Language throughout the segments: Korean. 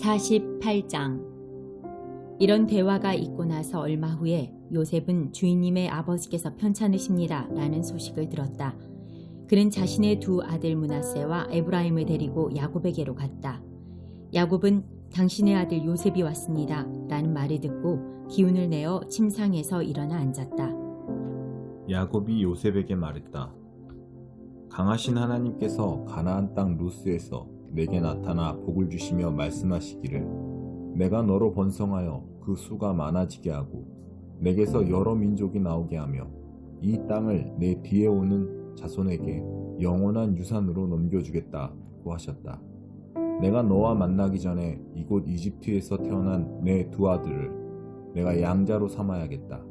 48장. 이런 대화가 있고 나서 얼마 후에 요셉은 주인님의 아버지께서 편찮으십니다 라는 소식을 들었다. 그는 자신의 두 아들 므낫세와 에브라임을 데리고 야곱에게로 갔다. 야곱은 당신의 아들 요셉이 왔습니다 라는 말을 듣고 기운을 내어 침상에서 일어나 앉았다. 야곱이 요셉에게 말했다. 강하신 하나님께서 가나안 땅 루스에서 내게 나타나 복을 주시며 말씀하시기를 내가 너로 번성하여 그 수가 많아지게 하고 내게서 여러 민족이 나오게 하며 이 땅을 내 뒤에 오는 자손에게 영원한 유산으로 넘겨주겠다고 하셨다. 내가 너와 만나기 전에 이곳 이집트에서 태어난 내 두 아들을 내가 양자로 삼아야겠다.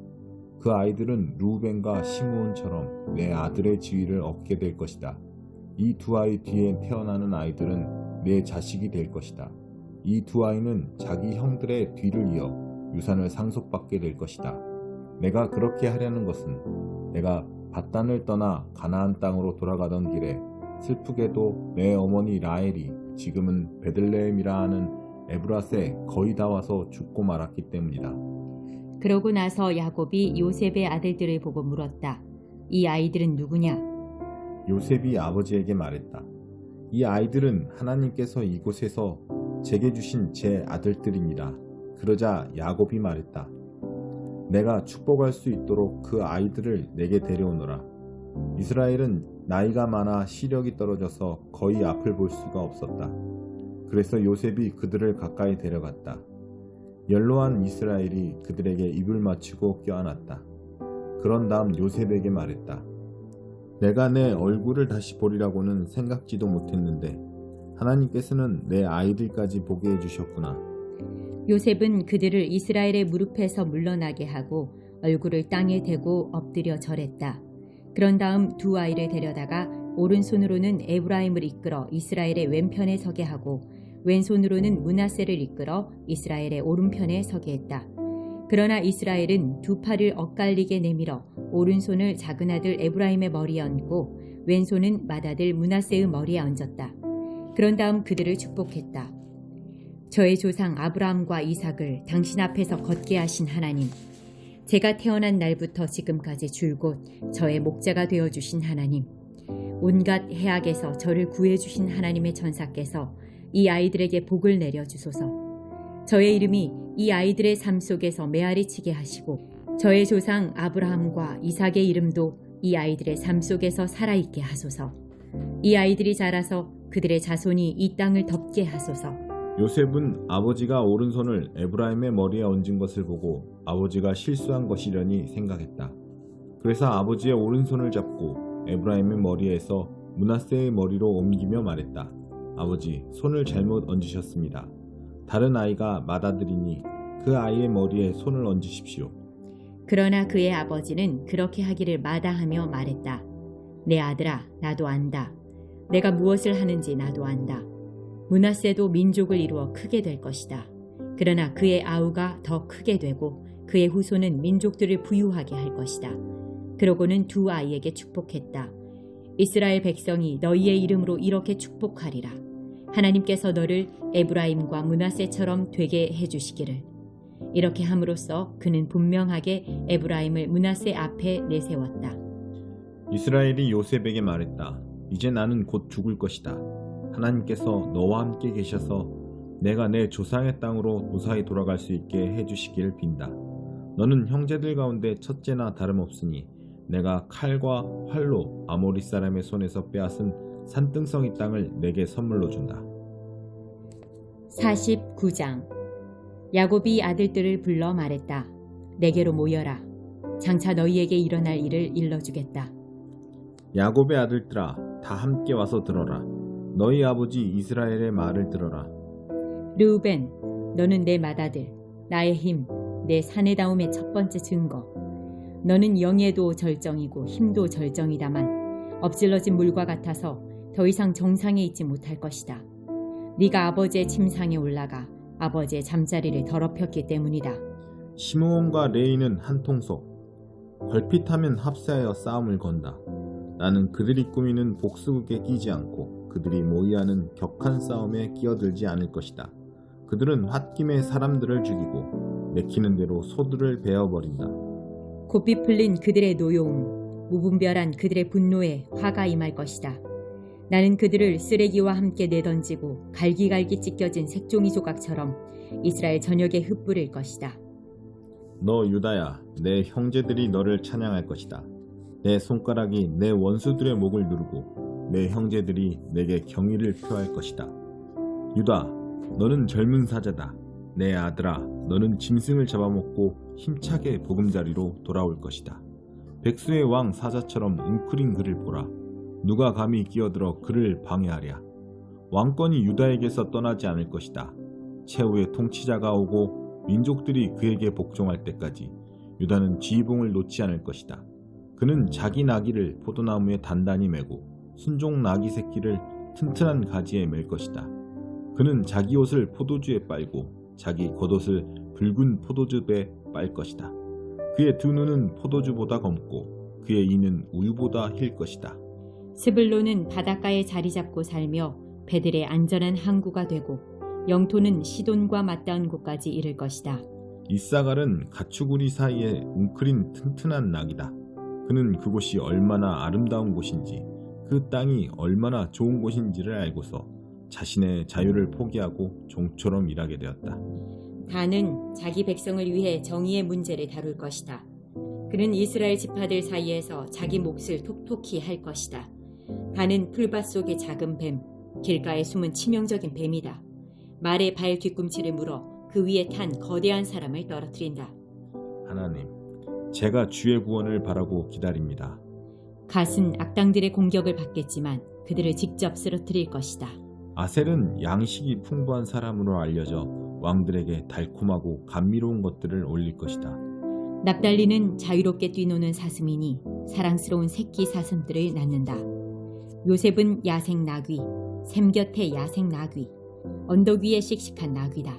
그 아이들은 루벤과 시므온처럼 내 아들의 지위를 얻게 될 것이다. 이 두 아이 뒤에 태어나는 아이들은 내 자식이 될 것이다. 이 두 아이는 자기 형들의 뒤를 이어 유산을 상속받게 될 것이다. 내가 그렇게 하려는 것은 내가 밧단을 떠나 가나안 땅으로 돌아가던 길에 슬프게도 내 어머니 라헬이 지금은 베들레헴이라 하는 에브라스에 거의 다 와서 죽고 말았기 때문이다. 그러고 나서 야곱이 요셉의 아들들을 보고 물었다. 이 아이들은 누구냐? 요셉이 아버지에게 말했다. 이 아이들은 하나님께서 이곳에서 제게 주신 제 아들들입니다. 그러자 야곱이 말했다. 내가 축복할 수 있도록 그 아이들을 내게 데려오너라. 이스라엘은 나이가 많아 시력이 떨어져서 거의 앞을 볼 수가 없었다. 그래서 요셉이 그들을 가까이 데려갔다. 연로한 이스라엘이 그들에게 입을 맞추고 껴안았다. 그런 다음 요셉에게 말했다. 내가 내 얼굴을 다시 보리라고는 생각지도 못했는데 하나님께서는 내 아이들까지 보게 해주셨구나. 요셉은 그들을 이스라엘의 무릎에서 물러나게 하고 얼굴을 땅에 대고 엎드려 절했다. 그런 다음 두 아이를 데려다가 오른손으로는 에브라임을 이끌어 이스라엘의 왼편에 서게 하고 왼손으로는 므낫세를 이끌어 이스라엘의 오른편에 서게 했다. 그러나 이스라엘은 두 팔을 엇갈리게 내밀어 오른손을 작은 아들 에브라임의 머리에 얹고 왼손은 맏아들 므낫세의 머리에 얹었다. 그런 다음 그들을 축복했다. 저의 조상 아브라함과 이삭을 당신 앞에서 걷게 하신 하나님, 제가 태어난 날부터 지금까지 줄곧 저의 목자가 되어주신 하나님, 온갖 해악에서 저를 구해주신 하나님의 천사께서 이 아이들에게 복을 내려주소서. 저의 이름이 이 아이들의 삶 속에서 메아리치게 하시고 저의 조상 아브라함과 이삭의 이름도 이 아이들의 삶 속에서 살아있게 하소서. 이 아이들이 자라서 그들의 자손이 이 땅을 덮게 하소서. 요셉은 아버지가 오른손을 에브라임의 머리에 얹은 것을 보고 아버지가 실수한 것이려니 생각했다. 그래서 아버지의 오른손을 잡고 에브라임의 머리에서 므낫세의 머리로 옮기며 말했다. 아버지, 손을 잘못 얹으셨습니다. 다른 아이가 맏아들이니 그 아이의 머리에 손을 얹으십시오. 그러나 그의 아버지는 그렇게 하기를 마다하며 말했다. 내 아들아, 나도 안다. 내가 무엇을 하는지 나도 안다. 므낫세도 민족을 이루어 크게 될 것이다. 그러나 그의 아우가 더 크게 되고 그의 후손은 민족들을 부유하게 할 것이다. 그러고는 두 아이에게 축복했다. 이스라엘 백성이 너희의 이름으로 이렇게 축복하리라. 하나님께서 너를 에브라임과 므낫세처럼 되게 해주시기를. 이렇게 함으로써 그는 분명하게 에브라임을 므낫세 앞에 내세웠다. 이스라엘이 요셉에게 말했다. 이제 나는 곧 죽을 것이다. 하나님께서 너와 함께 계셔서 내가 내 조상의 땅으로 무사히 돌아갈 수 있게 해주시기를 빈다. 너는 형제들 가운데 첫째나 다름없으니 내가 칼과 활로 아모리 사람의 손에서 빼앗은 산등성이 땅을 내게 선물로 준다. 49장. 야곱이 아들들을 불러 말했다. 내게로 모여라. 장차 너희에게 일어날 일을 일러주겠다. 야곱의 아들들아, 다 함께 와서 들어라. 너희 아버지 이스라엘의 말을 들어라. 르우벤, 너는 내 맏아들, 나의 힘, 내 사내다움의 첫 번째 증거. 너는 영예도 절정이고 힘도 절정이다만 엎질러진 물과 같아서 더 이상 정상에 있지 못할 것이다. 네가 아버지의 침상에 올라가 아버지의 잠자리를 더럽혔기 때문이다. 시므온과 레이는 한 통속, 걸핏하면 합세하여 싸움을 건다. 나는 그들이 꾸미는 복수극에 끼지 않고 그들이 모의하는 격한 싸움에 끼어들지 않을 것이다. 그들은 홧김에 사람들을 죽이고 내키는 대로 소들을 베어버린다. 고삐 풀린 그들의 노여움, 무분별한 그들의 분노에 화가 임할 것이다. 나는 그들을 쓰레기와 함께 내던지고 갈기갈기 찢겨진 색종이 조각처럼 이스라엘 전역에 흩뿌릴 것이다. 너 유다야, 내 형제들이 너를 찬양할 것이다. 내 손가락이 내 원수들의 목을 누르고 내 형제들이 내게 경의를 표할 것이다. 유다, 너는 젊은 사자다. 내 아들아, 너는 짐승을 잡아먹고 힘차게 보금자리로 돌아올 것이다. 백수의 왕 사자처럼 웅크린 그를 보라. 누가 감히 끼어들어 그를 방해하랴. 왕권이 유다에게서 떠나지 않을 것이다. 최후의 통치자가 오고 민족들이 그에게 복종할 때까지 유다는 지휘봉을 놓지 않을 것이다. 그는 자기 나귀를 포도나무에 단단히 메고 순종 나귀 새끼를 튼튼한 가지에 맬 것이다. 그는 자기 옷을 포도주에 빨고 자기 겉옷을 붉은 포도즙에 빨 것이다. 그의 두 눈은 포도주보다 검고 그의 이는 우유보다 힐 것이다. 스불론은 바닷가에 자리 잡고 살며 배들의 안전한 항구가 되고 영토는 시돈과 맞닿은 곳까지 이를 것이다. 이사갈은 가축우리 사이에 웅크린 튼튼한 낙이다. 그는 그곳이 얼마나 아름다운 곳인지 그 땅이 얼마나 좋은 곳인지를 알고서 자신의 자유를 포기하고 종처럼 일하게 되었다. 단은 자기 백성을 위해 정의의 문제를 다룰 것이다. 그는 이스라엘 지파들 사이에서 자기 몫을 톡톡히 할 것이다. 단은 풀밭 속의 작은 뱀, 길가에 숨은 치명적인 뱀이다. 말의 발 뒤꿈치를 물어 그 위에 탄 거대한 사람을 떨어뜨린다. 하나님, 제가 주의 구원을 바라고 기다립니다. 갓은 악당들의 공격을 받겠지만 그들을 직접 쓰러뜨릴 것이다. 아셀은 양식이 풍부한 사람으로 알려져 왕들에게 달콤하고 감미로운 것들을 올릴 것이다. 납달리는 자유롭게 뛰노는 사슴이니 사랑스러운 새끼 사슴들을 낳는다. 요셉은 야생 나귀, 샘 곁에 야생 나귀, 언덕 위에 씩씩한 나귀다.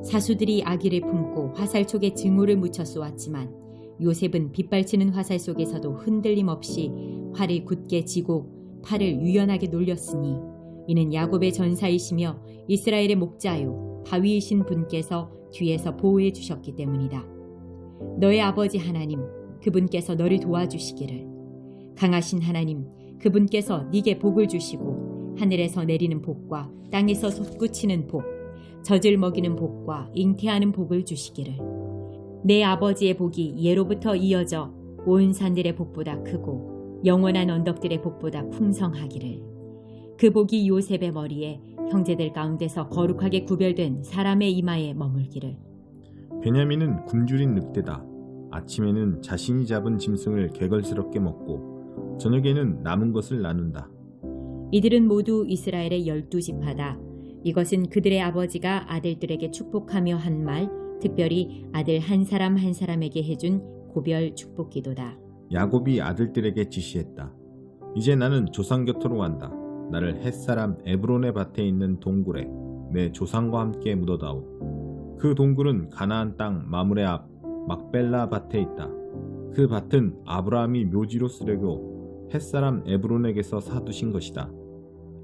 사수들이 아기를 품고 화살촉에 증오를 묻혀 쏘았지만 요셉은 빗발치는 화살 속에서도 흔들림 없이 활을 굳게 쥐고 팔을 유연하게 놀렸으니 이는 야곱의 전사이시며 이스라엘의 목자요 바위이신 분께서 뒤에서 보호해 주셨기 때문이다. 너의 아버지 하나님, 그분께서 너를 도와주시기를. 강하신 하나님, 그분께서 네게 복을 주시고 하늘에서 내리는 복과 땅에서 솟구치는 복, 젖을 먹이는 복과 잉태하는 복을 주시기를. 내 아버지의 복이 예로부터 이어져 온 산들의 복보다 크고 영원한 언덕들의 복보다 풍성하기를. 그 복이 요셉의 머리에 형제들 가운데서 거룩하게 구별된 사람의 이마에 머물기를. 베냐민은 굶주린 늑대다. 아침에는 자신이 잡은 짐승을 개걸스럽게 먹고 저녁에는 남은 것을 나눈다. 이들은 모두 이스라엘의 12지파다. 이것은 그들의 아버지가 아들들에게 축복하며 한 말, 특별히 아들 한 사람 한 사람에게 해준 고별 축복기도다. 야곱이 아들들에게 지시했다. 이제 나는 조상 곁으로 간다. 나를 햇사람 에브론의 밭에 있는 동굴에 내 조상과 함께 묻어다오. 그 동굴은 가나안 땅 마므레 앞 막벨라 밭에 있다. 그 밭은 아브라함이 묘지로 쓰려고 햇사람 에브론에게서 사두신 것이다.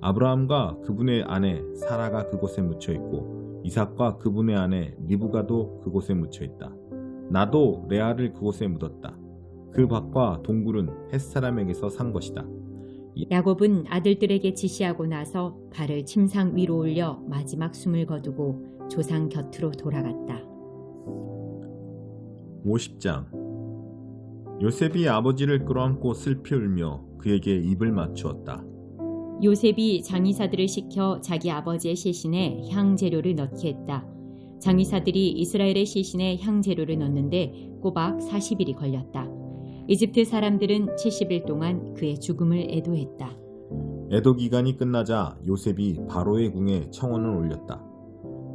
아브라함과 그분의 아내 사라가 그곳에 묻혀 있고 이삭과 그분의 아내 리브가도 그곳에 묻혀 있다. 나도 레아를 그곳에 묻었다. 그 밭과 동굴은 햇사람에게서 산 것이다. 야곱은 아들들에게 지시하고 나서 발을 침상 위로 올려 마지막 숨을 거두고 조상 곁으로 돌아갔다. 50장. 요셉이 아버지를 끌어안고 슬피 울며 그에게 입을 맞추었다. 요셉이 장의사들을 시켜 자기 아버지의 시신에 향재료를 넣게 했다. 장의사들이 이스라엘의 시신에 향재료를 넣는데 꼬박 40일이 걸렸다. 이집트 사람들은 70일 동안 그의 죽음을 애도했다. 애도 기간이 끝나자 요셉이 바로의 궁에 청원을 올렸다.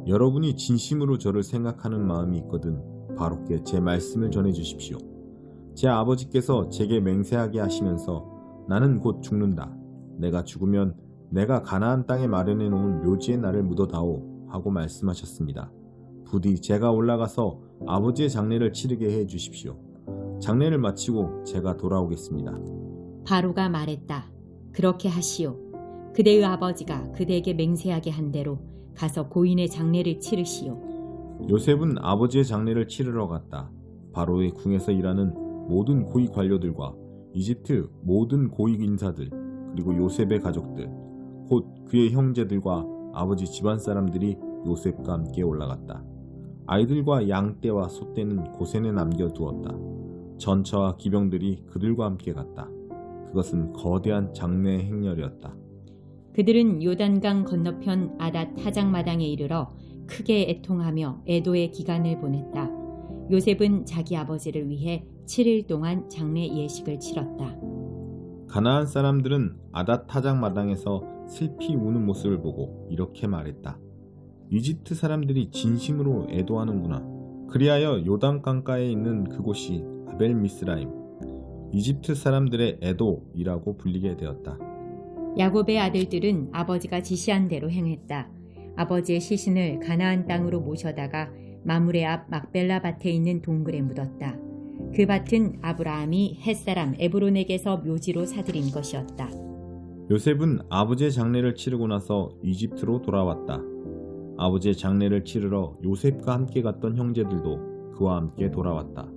여러분이 진심으로 저를 생각하는 마음이 있거든 바로께 제 말씀을 전해 주십시오. 제 아버지께서 제게 맹세하게 하시면서 나는 곧 죽는다. 내가 죽으면 내가 가나안 땅에 마련해 놓은 묘지에 나를 묻어다오 하고 말씀하셨습니다. 부디 제가 올라가서 아버지의 장례를 치르게 해 주십시오. 장례를 마치고 제가 돌아오겠습니다. 바로가 말했다. 그렇게 하시오. 그대의 아버지가 그대에게 맹세하게 한 대로 가서 고인의 장례를 치르시오. 요셉은 아버지의 장례를 치르러 갔다. 바로의 궁에서 일하는 모든 고위 관료들과 이집트 모든 고위 인사들, 그리고 요셉의 가족들, 곧 그의 형제들과 아버지 집안 사람들이 요셉과 함께 올라갔다. 아이들과 양떼와 소떼는 고센에 남겨두었다. 전차와 기병들이 그들과 함께 갔다. 그것은 거대한 장례의 행렬이었다. 그들은 요단강 건너편 아닷 타작마당에 이르러 크게 애통하며 애도의 기간을 보냈다. 요셉은 자기 아버지를 위해 7일 동안 장례 예식을 치렀다. 가나안 사람들은 아닷 타작마당에서 슬피 우는 모습을 보고 이렇게 말했다. 이집트 사람들이 진심으로 애도하는구나. 그리하여 요단강가에 있는 그곳이 아벨 미스라임, 이집트 사람들의 애도이라고 불리게 되었다. 야곱의 아들들은 아버지가 지시한 대로 행했다. 아버지의 시신을 가나안 땅으로 모셔다가 마므레 앞 막벨라 밭에 있는 동굴에 묻었다. 그 밭은 아브라함이 햇사람 에브론에게서 묘지로 사들인 것이었다. 요셉은 아버지의 장례를 치르고 나서 이집트로 돌아왔다. 아버지의 장례를 치르러 요셉과 함께 갔던 형제들도 그와 함께 돌아왔다.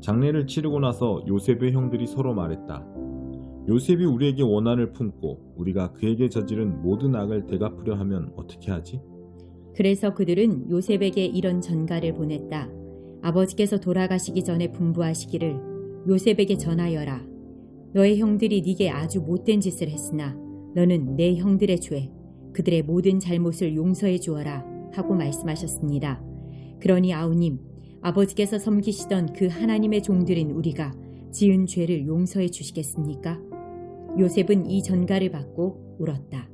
장례를 치르고 나서 요셉의 형들이 서로 말했다. 요셉이 우리에게 원한을 품고 우리가 그에게 저지른 모든 악을 되갚으려 하면 어떻게 하지? 그래서 그들은 요셉에게 이런 전가를 보냈다. 아버지께서 돌아가시기 전에 분부하시기를 요셉에게 전하여라. 너의 형들이 네게 아주 못된 짓을 했으나 너는 내 형들의 죄, 그들의 모든 잘못을 용서해 주어라 하고 말씀하셨습니다. 그러니 아우님, 아버지께서 섬기시던 그 하나님의 종들인 우리가 지은 죄를 용서해 주시겠습니까? 요셉은 이 전가를 받고 울었다.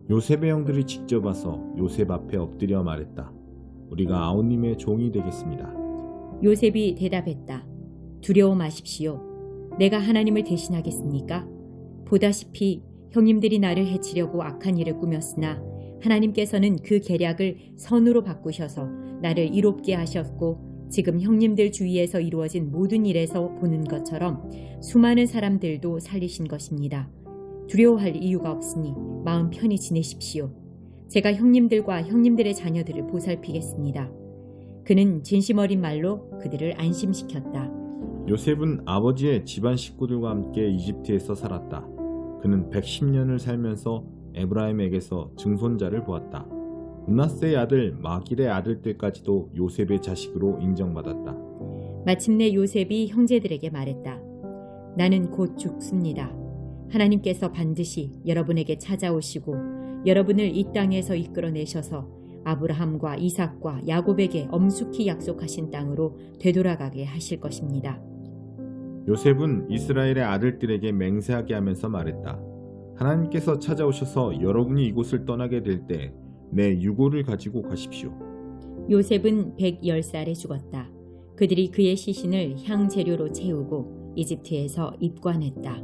요셉의 형들이 직접 와서 요셉 앞에 엎드려 말했다. 우리가 아우님의 종이 되겠습니다. 요셉이 대답했다. 두려워 마십시오. 내가 하나님을 대신하겠습니까? 보다시피 형님들이 나를 해치려고 악한 일을 꾸몄으나 하나님께서는 그 계략을 선으로 바꾸셔서 나를 이롭게 하셨고 지금 형님들 주위에서 이루어진 모든 일에서 보는 것처럼 수많은 사람들도 살리신 것입니다. 두려워할 이유가 없으니 마음 편히 지내십시오. 제가 형님들과 형님들의 자녀들을 보살피겠습니다. 그는 진심 어린 말로 그들을 안심시켰다. 요셉은 아버지의 집안 식구들과 함께 이집트에서 살았다. 그는 110년을 살면서 에브라임에게서 증손자를 보았다. 문하세의 아들 마길의 아들들까지도 요셉의 자식으로 인정받았다. 마침내 요셉이 형제들에게 말했다. 나는 곧 죽습니다. 하나님께서 반드시 여러분에게 찾아오시고 여러분을 이 땅에서 이끌어내셔서 아브라함과 이삭과 야곱에게 엄숙히 약속하신 땅으로 되돌아가게 하실 것입니다. 요셉은 이스라엘의 아들들에게 맹세하게 하면서 말했다. 하나님께서 찾아오셔서 여러분이 이곳을 떠나게 될 때 내 유고를 가지고 가십시오. 요셉은 110살에 죽었다. 그들이 그의 시신을 향 재료로 채우고 이집트에서 입관했다.